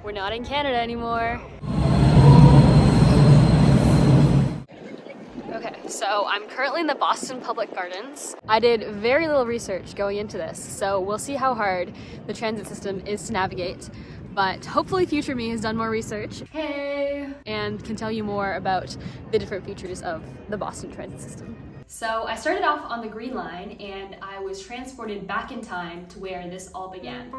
We're not in Canada anymore. Okay, so I'm currently in the Boston Public Gardens. I did very little research going into this, so we'll see how hard the transit system is to navigate. But hopefully future me has done more research. Hey! And can tell you more about the different features of the Boston transit system. So I started off on the Green Line and I was transported back in time to where this all began.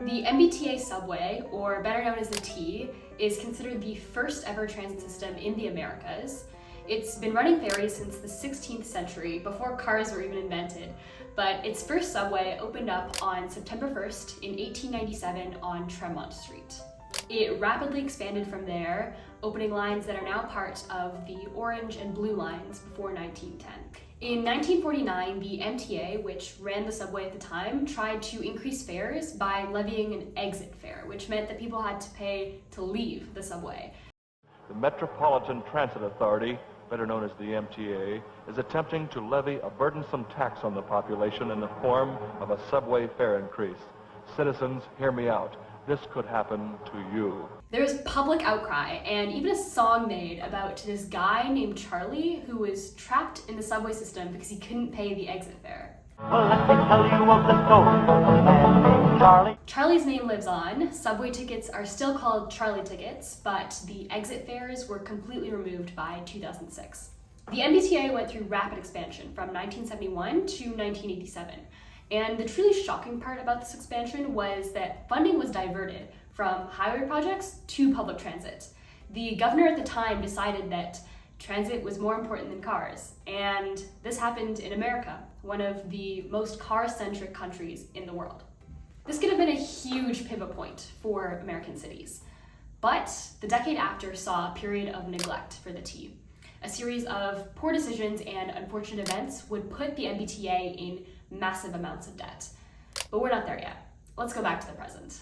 The MBTA subway, or better known as the T, is considered the first ever transit system in the Americas. It's been running ferries since the 16th century, before cars were even invented, but its first subway opened up on September 1st in 1897 on Tremont Street. It rapidly expanded from there, opening lines that are now part of the Orange and Blue lines before 1910. In 1949, the MTA, which ran the subway at the time, tried to increase fares by levying an exit fare, which meant that people had to pay to leave the subway. The Metropolitan Transit Authority, better known as the MTA, is attempting to levy a burdensome tax on the population in the form of a subway fare increase. Citizens, hear me out. This could happen to you. There's public outcry and even a song made about this guy named Charlie who was trapped in the subway system because he couldn't pay the exit fare. Well, let me tell you of the story of a man named Charlie. Charlie's name lives on. Subway tickets are still called Charlie tickets, but the exit fares were completely removed by 2006. The MBTA went through rapid expansion from 1971 to 1987. And the truly shocking part about this expansion was that funding was diverted from highway projects to public transit. The governor at the time decided that transit was more important than cars, and this happened in America, one of the most car-centric countries in the world. This could have been a huge pivot point for American cities, but the decade after saw a period of neglect for the T. A series of poor decisions and unfortunate events would put the MBTA in massive amounts of debt. But we're not there yet. Let's go back to the present.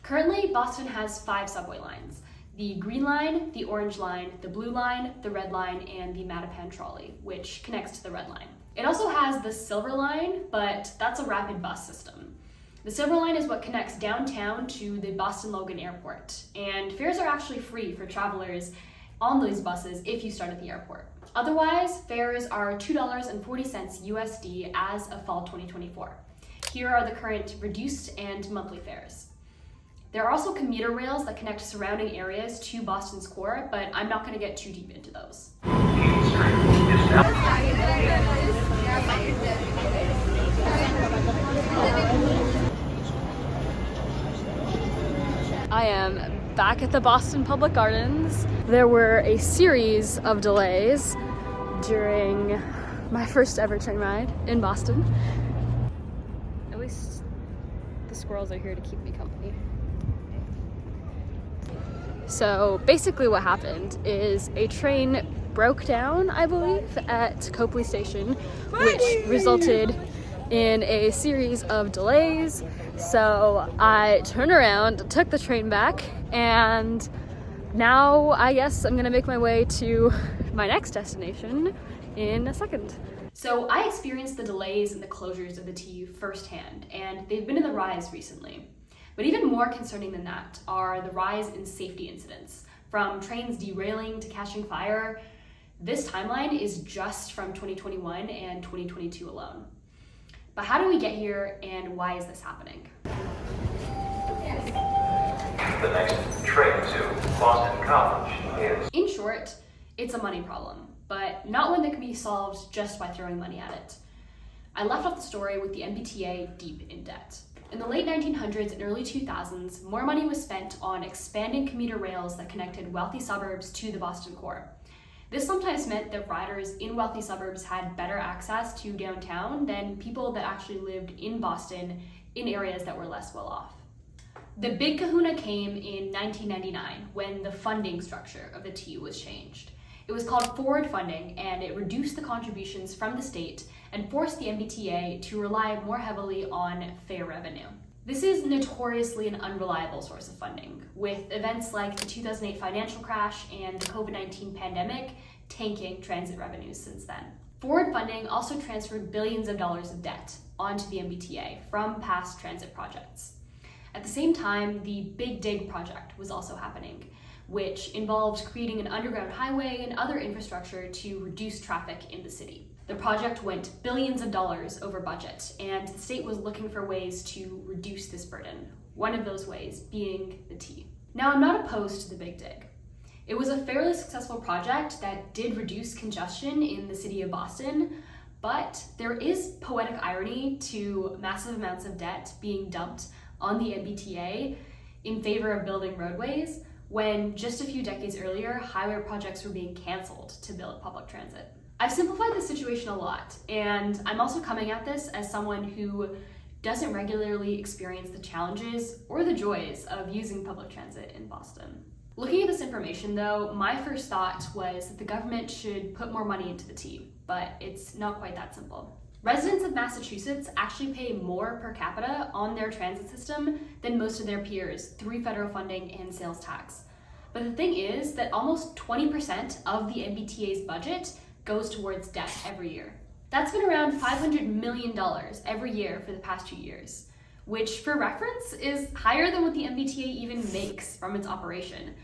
Currently, Boston has 5 subway lines: the Green Line, the Orange Line, the Blue Line, the Red Line, and the Mattapan Trolley, which connects to the Red Line. It also has the Silver Line, but that's a rapid bus system. The Silver Line is what connects downtown to the Boston Logan Airport, and fares are actually free for travelers on these buses if you start at the airport. Otherwise, fares are $2.40 USD as of fall 2024. Here are the current reduced and monthly fares. There are also commuter rails that connect surrounding areas to Boston's core, but I'm not going to get too deep into those. I am back at the Boston Public Gardens. There were a series of delays during my first ever train ride in Boston. At least the squirrels are here to keep me company. So basically what happened is a train broke down, I believe, at Copley Station, which resulted in a series of delays. So I turned around, took the train back, and now I guess I'm gonna make my way to my next destination in a second. So I experienced the delays and the closures of the T firsthand, and they've been in the rise recently. But even more concerning than that are the rise in safety incidents, from trains derailing to catching fire. This timeline is just from 2021 and 2022 alone. But how do we get here, and why is this happening? The next train to Boston College is... In short, it's a money problem, but not one that can be solved just by throwing money at it. I left off the story with the MBTA deep in debt. In the late 1900s and early 2000s, more money was spent on expanding commuter rails that connected wealthy suburbs to the Boston core. This sometimes meant that riders in wealthy suburbs had better access to downtown than people that actually lived in Boston in areas that were less well off. The big kahuna came in 1999 when the funding structure of the T was changed. It was called forward funding, and it reduced the contributions from the state and forced the MBTA to rely more heavily on fare revenue. This is notoriously an unreliable source of funding, with events like the 2008 financial crash and the COVID-19 pandemic tanking transit revenues since then. Forward funding also transferred billions of dollars of debt onto the MBTA from past transit projects. At the same time, the Big Dig project was also happening, which involved creating an underground highway and other infrastructure to reduce traffic in the city. The project went billions of dollars over budget, and the state was looking for ways to reduce this burden, one of those ways being the T. Now, I'm not opposed to the Big Dig. It was a fairly successful project that did reduce congestion in the city of Boston, but there is poetic irony to massive amounts of debt being dumped on the MBTA in favor of building roadways, when just a few decades earlier, highway projects were being canceled to build public transit. I've simplified the situation a lot, and I'm also coming at this as someone who doesn't regularly experience the challenges or the joys of using public transit in Boston. Looking at this information though, my first thought was that the government should put more money into the T, but it's not quite that simple. Residents of Massachusetts actually pay more per capita on their transit system than most of their peers through federal funding and sales tax. But the thing is that almost 20% of the MBTA's budget goes towards debt every year. That's been around $500 million every year for the past 2 years, which for reference is higher than what the MBTA even makes from its operation.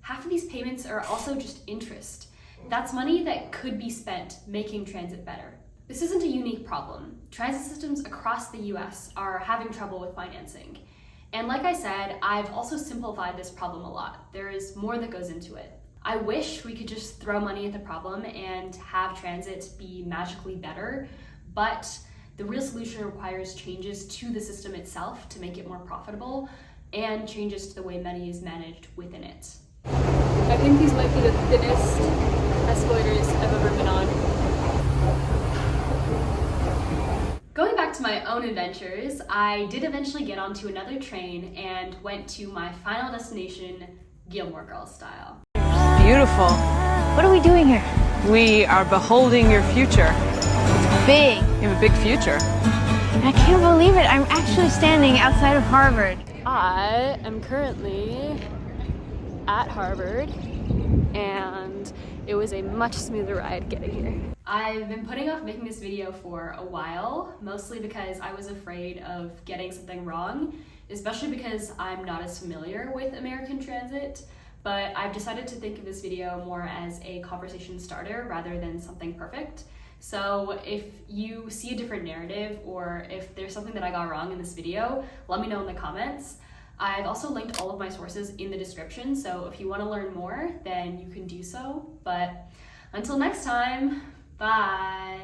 Half of these payments are also just interest. That's money that could be spent making transit better. This isn't a unique problem. Transit systems across the US are having trouble with financing. And like I said, I've also simplified this problem a lot. There is more that goes into it. I wish we could just throw money at the problem and have transit be magically better, but the real solution requires changes to the system itself to make it more profitable and changes to the way money is managed within it. I think these might be the thinnest escalators I've ever been on. Going back to my own adventures, I did eventually get onto another train and went to my final destination, Gilmore Girls style. Beautiful. What are we doing here? We are beholding your future. Big. You have a big future. I can't believe it. I'm actually standing outside of Harvard. I am currently at Harvard, and it was a much smoother ride getting here. I've been putting off making this video for a while, mostly because I was afraid of getting something wrong, especially because I'm not as familiar with American transit, but I've decided to think of this video more as a conversation starter rather than something perfect. So if you see a different narrative or if there's something that I got wrong in this video, let me know in the comments. I've also linked all of my sources in the description, so if you want to learn more, then you can do so. But until next time, bye!